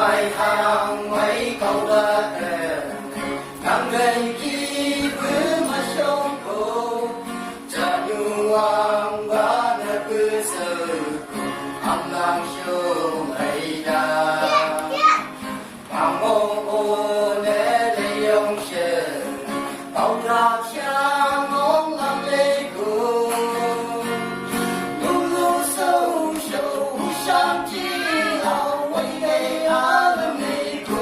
mai hàng mấy câu bờ nắng gây kí với mà sông cô cha nhu ang ba na cứ sơ âm lang sông ấy đa mang ô nè để yong sơ bao ra cha ngóng làm lê cô lu lu sâu sâu sáng chi lao quay đây á lâm lê cô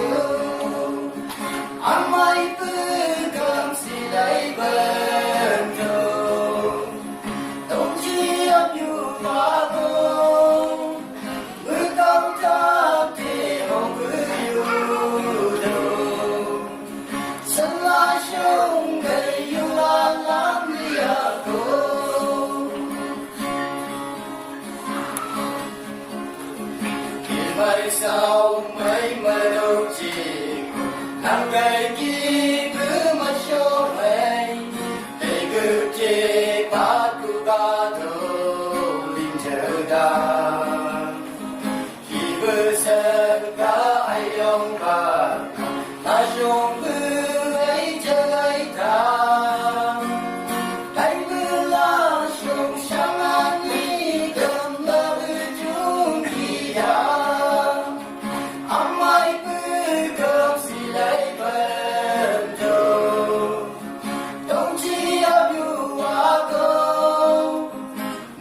anh mai cứ cầm xì lấy bên nhau tổng chi ấp nhu và cô bước cao ta thì không cứ yêu đâu sân la sông gây yêu la lắm đi à cô khi mai sau mấy mơ đâu chỉ nắng gây kí cứ mà show mây để cứ chê ba cu ba thô linh chờ đa khi vừa xem cả ai ông bà ta dùng cứ ấy chờ ấy ta tay vừa la sông sáng an đi cầm la vừa chung đi à âm ai cứ cầm xì lấy bên nhau tổng chi ấp nhu à câu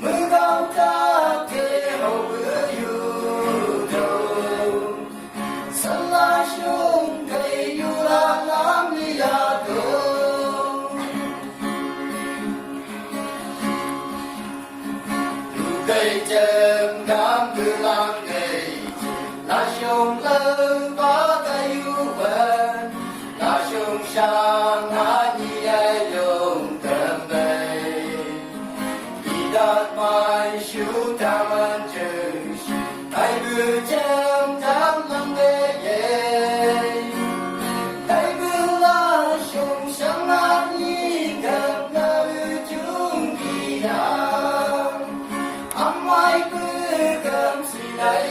mưa cao ta thế hậu vừa yêu đâu sân la sông cây yêu la lắm đi à câu cây chân đám cứ lang ngày la sông lơ ba ta yêu bên la sông sang hát nhị ai dùng cầm bay đi đạt mai siêu tham ăn chừng ai vừa chém tham lăng lê ye ai vừa la sông sang hát nhị cầm la chung đi à âm ai cứ cầm xì lấy